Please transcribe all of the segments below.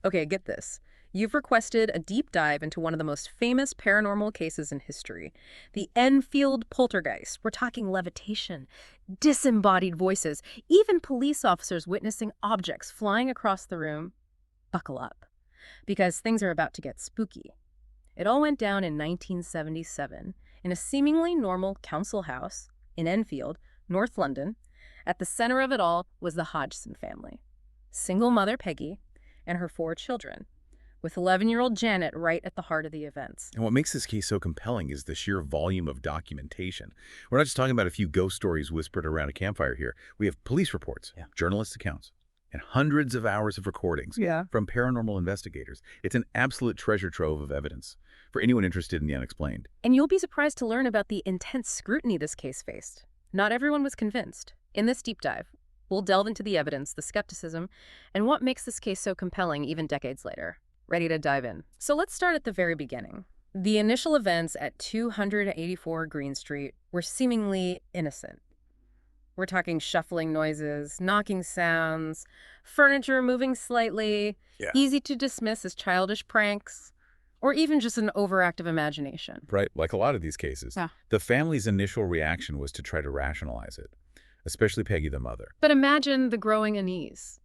Okay, get this. You've requested a deep dive into one of the most famous paranormal cases in history, the Enfield Poltergeist. We're talking levitation, disembodied voices, even police officers witnessing objects flying across the room. Buckle up, because things are about to get spooky. It all went down in 1977 in a seemingly normal council house in Enfield, North London. At the center of it all was the Hodgson family. Single mother Peggy and her 4 children, with 11-year-old Janet right at the heart of the events. And what makes this case so compelling is the sheer volume of documentation. We're not just talking about a few ghost stories whispered around a campfire here. We have police reports, journalists' accounts, and hundreds of hours of recordings from paranormal investigators. It's an absolute treasure trove of evidence for anyone interested in the unexplained. And you'll be surprised to learn about the intense scrutiny this case faced. Not everyone was convinced. In this deep dive, we'll delve into the evidence, the skepticism, and what makes this case so compelling even decades later. Ready to dive in? So let's start at the very beginning. The initial events at 284 Green Street were seemingly innocent. We're talking shuffling noises, knocking sounds, furniture moving slightly, easy to dismiss as childish pranks, or even just an overactive imagination. Right, like a lot of these cases. The family's initial reaction was to try to rationalize it, especially Peggy the mother. But imagine the growing unease.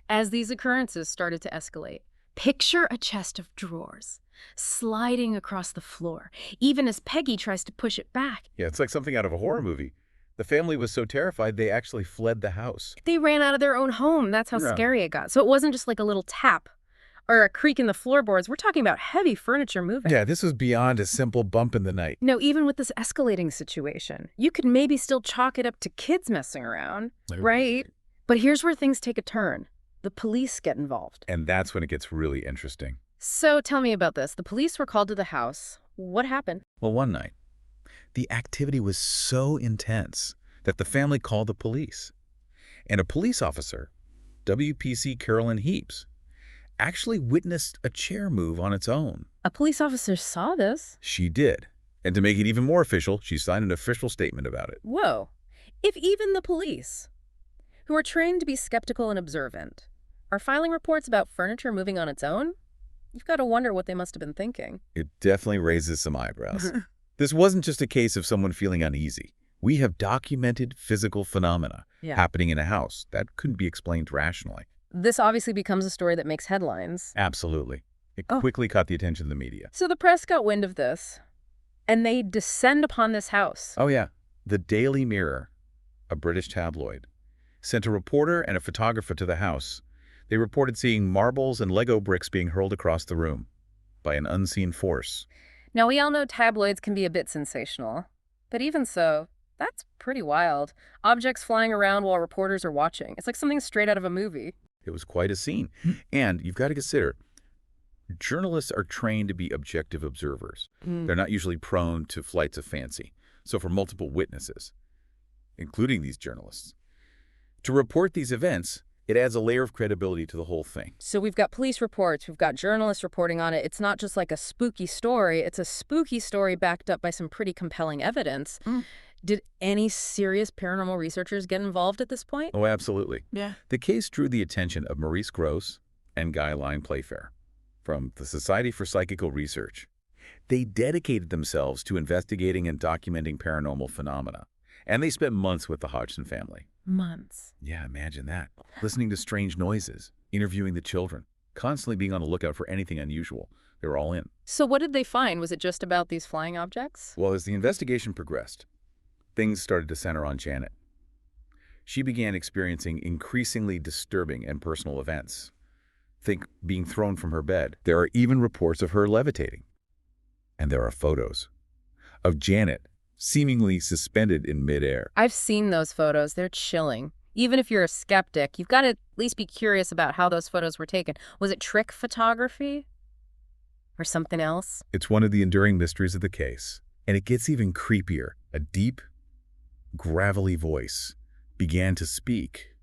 As these occurrences started to escalate, picture a chest of drawers sliding across the floor, even as Peggy tries to push it back. Yeah, it's like something out of a horror movie. The family was so terrified they actually fled the house. They ran out of their own home. That's how scary it got. So it wasn't just like a little tap or a creak in the floorboards. We're talking about heavy furniture moving. Yeah, this was beyond a simple bump in the night. No, even with this escalating situation, you could maybe still chalk it up to kids messing around, right? But here's where things take a turn. The police get involved. And that's when it gets really interesting. So tell me about this. The police were called to the house. What happened? Well, one night, the activity was so intense that the family called the police. And a police officer, WPC Carolyn Heaps, actually witnessed a chair move on its own. A police officer saw this? She did. And to make it even more official, she signed an official statement about it. Whoa. If even the police, who are trained to be skeptical and observant, are filing reports about furniture moving on its own, you've got to wonder what they must have been thinking. It definitely raises some eyebrows. This wasn't just a case of someone feeling uneasy. We have documented physical phenomena happening in a house that couldn't be explained rationally. This obviously becomes a story that makes headlines. Absolutely. It quickly caught the attention of the media. So the press got wind of this, and they descend upon this house. Oh, yeah. The Daily Mirror, a British tabloid, sent a reporter and a photographer to the house. They reported seeing marbles and Lego bricks being hurled across the room by an unseen force. Now, we all know tabloids can be a bit sensational, but even so, that's pretty wild. Objects flying around while reporters are watching. It's like something straight out of a movie. It was quite a scene. And you've got to consider, journalists are trained to be objective observers. They're not usually prone to flights of fancy. So for multiple witnesses, including these journalists, to report these events, it adds a layer of credibility to the whole thing. So we've got police reports, we've got journalists reporting on it. It's not just like a spooky story. It's a spooky story backed up by some pretty compelling evidence. Did any serious paranormal researchers get involved at this point? Oh, absolutely. Yeah. The case drew the attention of Maurice Gross and Guy Lyon Playfair from the Society for Psychical Research. They dedicated themselves to investigating and documenting paranormal phenomena, and they spent months with the Hodgson family. Months. Yeah, imagine that. Listening to strange noises, interviewing the children, constantly being on the lookout for anything unusual. They were all in. So what did they find? Was it just about these flying objects? Well, as the investigation progressed, things started to center on Janet. She began experiencing increasingly disturbing and personal events. Think being thrown from her bed. There are even reports of her levitating. And there are photos of Janet seemingly suspended in midair. I've seen those photos. They're chilling. Even if you're a skeptic, you've got to at least be curious about how those photos were taken. Was it trick photography? Or something else? It's one of the enduring mysteries of the case. And it gets even creepier. A deep, gravelly voice began to speak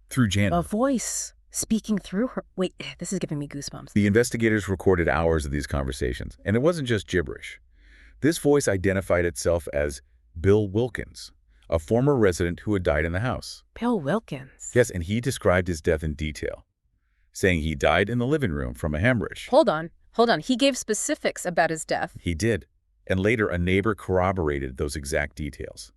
through Janet. A voice speaking through her. Wait, this is giving me goosebumps. The investigators recorded hours of these conversations, and it wasn't just gibberish. This voice identified itself as Bill Wilkins, a former resident who had died in the house. Bill Wilkins? Yes, and he described his death in detail, saying he died in the living room from a hemorrhage. Hold on. Hold on. He gave specifics about his death. He did, and later a neighbor corroborated those exact details.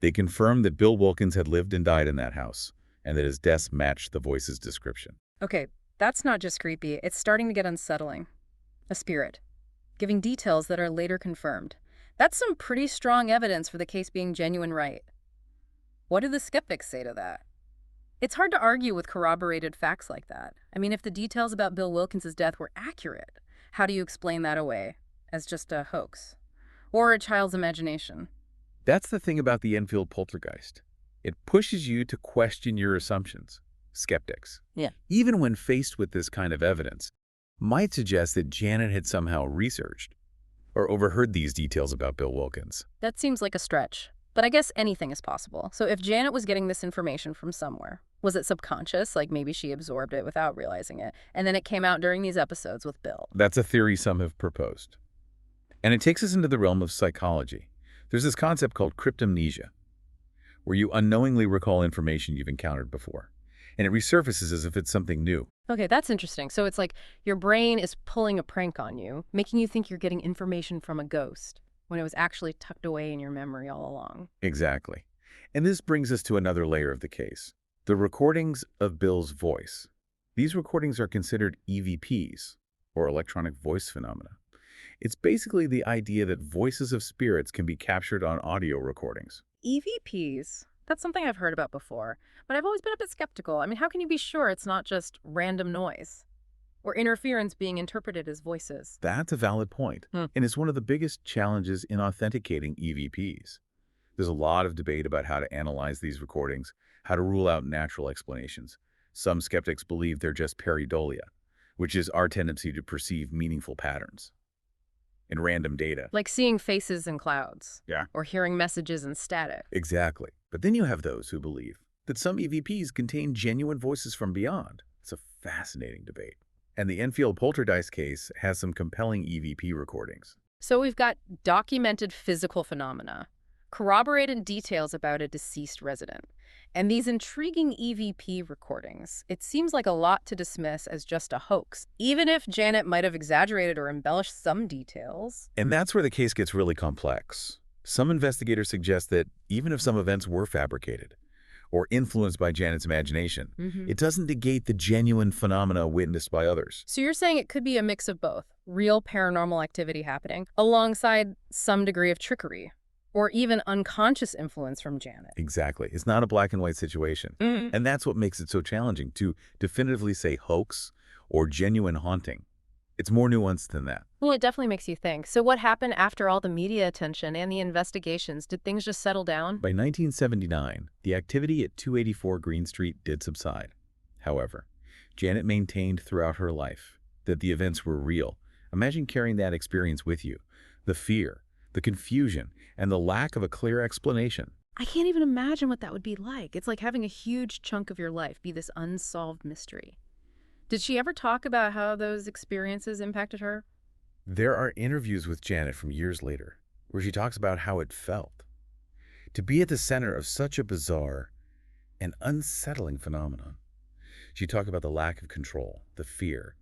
They confirmed that Bill Wilkins had lived and died in that house, and that his deaths matched the voice's description. Okay, that's not just creepy. It's starting to get unsettling. A spirit, giving details that are later confirmed. That's some pretty strong evidence for the case being genuine, right? What do the skeptics say to that? It's hard to argue with corroborated facts like that. I mean, if the details about Bill Wilkins' death were accurate, how do you explain that away as just a hoax? Or a child's imagination? That's the thing about the Enfield Poltergeist. It pushes you to question your assumptions. Skeptics, Yeah. even when faced with this kind of evidence, might suggest that Janet had somehow researched or overheard these details about Bill Wilkins. That seems like a stretch. But I guess anything is possible. So if Janet was getting this information from somewhere, was it subconscious? Like maybe she absorbed it without realizing it, and then it came out during these episodes with Bill. That's a theory some have proposed. And it takes us into the realm of psychology. There's this concept called cryptomnesia, where you unknowingly recall information you've encountered before, and it resurfaces as if it's something new. Okay, that's interesting. So it's like your brain is pulling a prank on you, making you think you're getting information from a ghost, when it was actually tucked away in your memory all along. Exactly. And this brings us to another layer of the case. The recordings of Bill's voice. These recordings are considered EVPs, or electronic voice phenomena. It's basically the idea that voices of spirits can be captured on audio recordings. EVPs? That's something I've heard about before, but I've always been a bit skeptical. I mean, how can you be sure it's not just random noise or interference being interpreted as voices? That's a valid point, and it's one of the biggest challenges in authenticating EVPs. There's a lot of debate about how to analyze these recordings, how to rule out natural explanations. Some skeptics believe they're just pareidolia, which is our tendency to perceive meaningful patterns in random data. Like seeing faces in clouds. Yeah. Or hearing messages in static. Exactly. But then you have those who believe that some EVPs contain genuine voices from beyond. It's a fascinating debate. And the Enfield Poltergeist case has some compelling EVP recordings. So we've got documented physical phenomena, corroborated details about a deceased resident, and these intriguing EVP recordings. It seems like a lot to dismiss as just a hoax, even if Janet might have exaggerated or embellished some details. And that's where the case gets really complex. Some investigators suggest that even if some events were fabricated or influenced by Janet's imagination, it doesn't negate the genuine phenomena witnessed by others. So you're saying it could be a mix of both, real paranormal activity happening alongside some degree of trickery, or even unconscious influence from Janet. Exactly. It's not a black and white situation. And that's what makes it so challenging to definitively say hoax or genuine haunting. It's more nuanced than that. Well, it definitely makes you think. So what happened after all the media attention and the investigations? Did things just settle down? By 1979, the activity at 284 Green Street did subside. However, Janet maintained throughout her life that the events were real. Imagine carrying that experience with you. The fear, the confusion, and the lack of a clear explanation. I can't even imagine what that would be like. It's like having a huge chunk of your life be this unsolved mystery. Did she ever talk about how those experiences impacted her? There are interviews with Janet from years later where she talks about how it felt to be at the center of such a bizarre and unsettling phenomenon. She talked about the lack of control, the fear,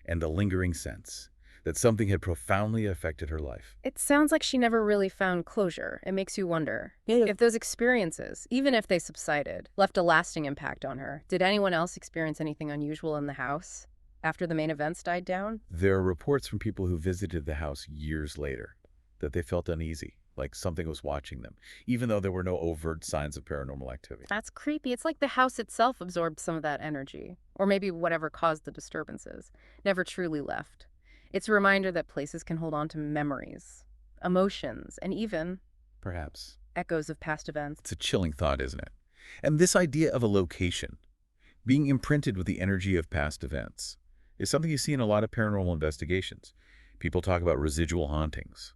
and the lingering sense that something had profoundly affected her life. It sounds like she never really found closure. It makes you wonder if those experiences, even if they subsided, left a lasting impact on her. Did anyone else experience anything unusual in the house after the main events died down? There are reports from people who visited the house years later that they felt uneasy, like something was watching them, even though there were no overt signs of paranormal activity. That's creepy. It's like the house itself absorbed some of that energy, or maybe whatever caused the disturbances, never truly left. It's a reminder that places can hold on to memories, emotions, and even, perhaps, echoes of past events. It's a chilling thought, isn't it? And this idea of a location, being imprinted with the energy of past events, is something you see in a lot of paranormal investigations. People talk about residual hauntings,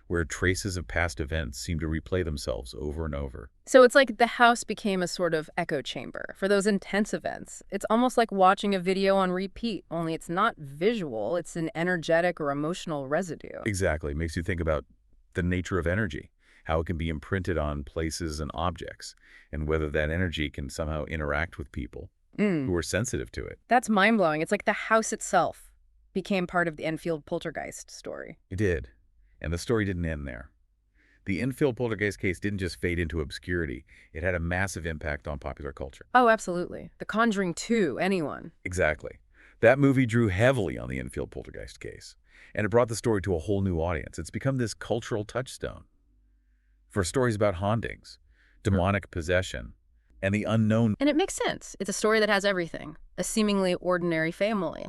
where traces of past events seem to replay themselves over and over. So it's like the house became a sort of echo chamber for those intense events. It's almost like watching a video on repeat, only it's not visual, it's an energetic or emotional residue. Exactly. It makes you think about the nature of energy, how it can be imprinted on places and objects, and whether that energy can somehow interact with people who Mm. were sensitive to it. That's mind-blowing. It's like the house itself became part of the Enfield Poltergeist story. It did. And the story didn't end there. The Enfield Poltergeist case didn't just fade into obscurity. It had a massive impact on popular culture. Oh, absolutely. The Conjuring 2, anyone. Exactly. That movie drew heavily on the Enfield Poltergeist case, and it brought the story to a whole new audience. It's become this cultural touchstone for stories about hauntings, demonic possession, and the unknown. And it makes sense. It's a story that has everything. A seemingly ordinary family,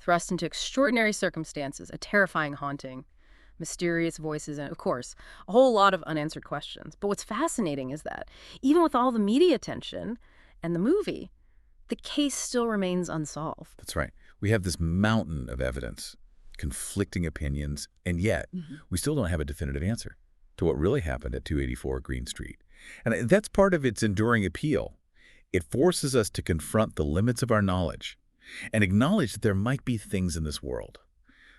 thrust into extraordinary circumstances, a terrifying haunting, mysterious voices, and, of course, a whole lot of unanswered questions. But what's fascinating is that, even with all the media attention and the movie, the case still remains unsolved. That's right. We have this mountain of evidence, conflicting opinions, and yet we still don't have a definitive answer to what really happened at 284 Green Street. And that's part of its enduring appeal. It forces us to confront the limits of our knowledge and acknowledge that there might be things in this world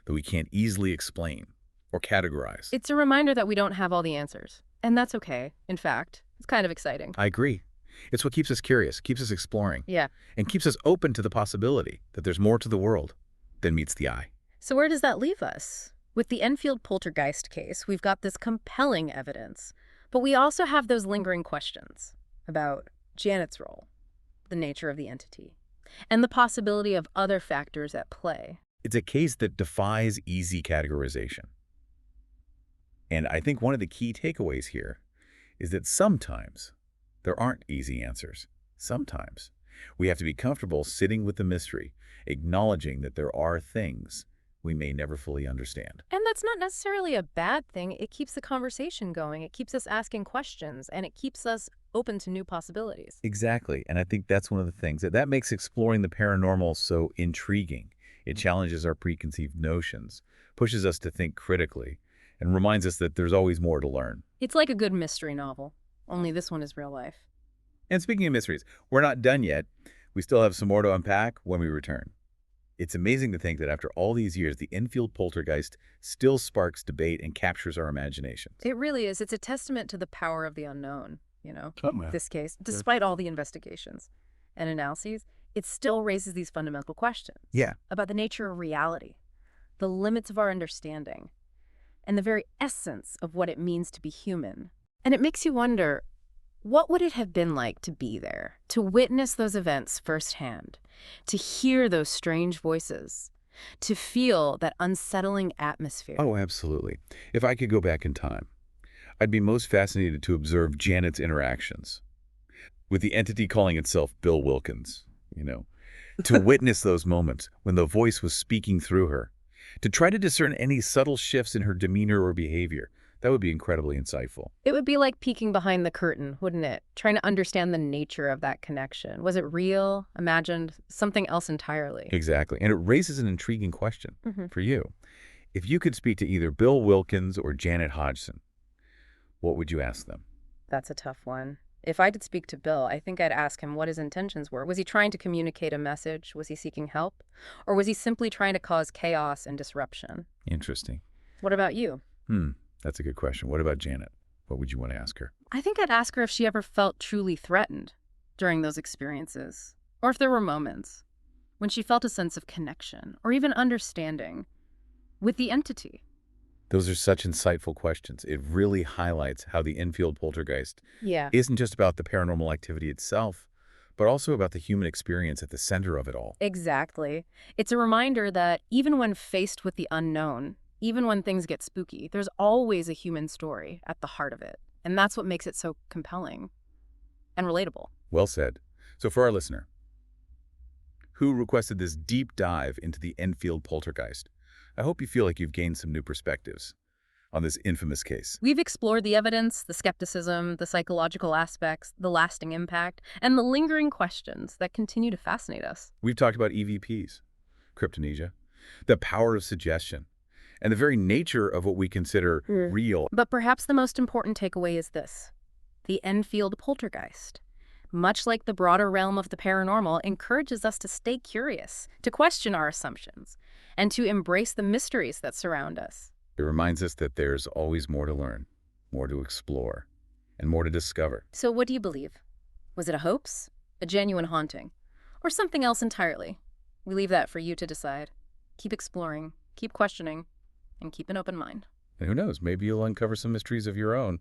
that we can't easily explain or categorize. It's a reminder that we don't have all the answers. And that's okay. In fact, it's kind of exciting. I agree. It's what keeps us curious, keeps us exploring, Yeah. and keeps us open to the possibility that there's more to the world than meets the eye. So where does that leave us? With the Enfield Poltergeist case, we've got this compelling evidence, but we also have those lingering questions about Janet's role, the nature of the entity, and the possibility of other factors at play. It's a case that defies easy categorization. And I think one of the key takeaways here is that sometimes there aren't easy answers. Sometimes we have to be comfortable sitting with the mystery, acknowledging that there are things we may never fully understand. And that's not necessarily a bad thing. It keeps the conversation going. It keeps us asking questions, and it keeps us open to new possibilities. Exactly. And I think that's one of the things that makes exploring the paranormal so intriguing. It challenges our preconceived notions, pushes us to think critically, and reminds us that there's always more to learn. It's like a good mystery novel, only this one is real life. And speaking of mysteries, we're not done yet. We still have some more to unpack when we return. It's amazing to think that after all these years, the Enfield Poltergeist still sparks debate and captures our imaginations. It really is. It's a testament to the power of the unknown, Somewhere. this case. Despite all the investigations and analyses, it still raises these fundamental questions. Yeah. About the nature of reality, the limits of our understanding, and the very essence of what it means to be human. And it makes you wonder, what would it have been like to be there, to witness those events firsthand, to hear those strange voices, to feel that unsettling atmosphere? Oh, absolutely. If I could go back in time, I'd be most fascinated to observe Janet's interactions with the entity calling itself Bill Wilkins, to witness those moments when the voice was speaking through her, to try to discern any subtle shifts in her demeanor or behavior. That would be incredibly insightful. It would be like peeking behind the curtain, wouldn't it? Trying to understand the nature of that connection. Was it real, imagined, something else entirely? Exactly. And it raises an intriguing question for you. If you could speak to either Bill Wilkins or Janet Hodgson, what would you ask them? That's a tough one. If I did speak to Bill, I think I'd ask him what his intentions were. Was he trying to communicate a message? Was he seeking help? Or was he simply trying to cause chaos and disruption? Interesting. What about you? That's a good question. What about Janet? What would you want to ask her? I think I'd ask her if she ever felt truly threatened during those experiences, or if there were moments when she felt a sense of connection or even understanding with the entity. Those are such insightful questions. It really highlights how the Enfield Poltergeist Yeah. isn't just about the paranormal activity itself, but also about the human experience at the center of it all. Exactly. It's a reminder that even when faced with the unknown, even when things get spooky, there's always a human story at the heart of it. And that's what makes it so compelling and relatable. Well said. So for our listener, who requested this deep dive into the Enfield Poltergeist, I hope you feel like you've gained some new perspectives on this infamous case. We've explored the evidence, the skepticism, the psychological aspects, the lasting impact, and the lingering questions that continue to fascinate us. We've talked about EVPs, cryptonesia, the power of suggestion, and the very nature of what we consider real. But perhaps the most important takeaway is this. The Enfield Poltergeist, much like the broader realm of the paranormal, encourages us to stay curious, to question our assumptions, and to embrace the mysteries that surround us. It reminds us that there's always more to learn, more to explore, and more to discover. So what do you believe? Was it a hoax? A genuine haunting? or something else entirely? We leave that for you to decide. Keep exploring, keep questioning, and keep an open mind. And who knows, maybe you'll uncover some mysteries of your own.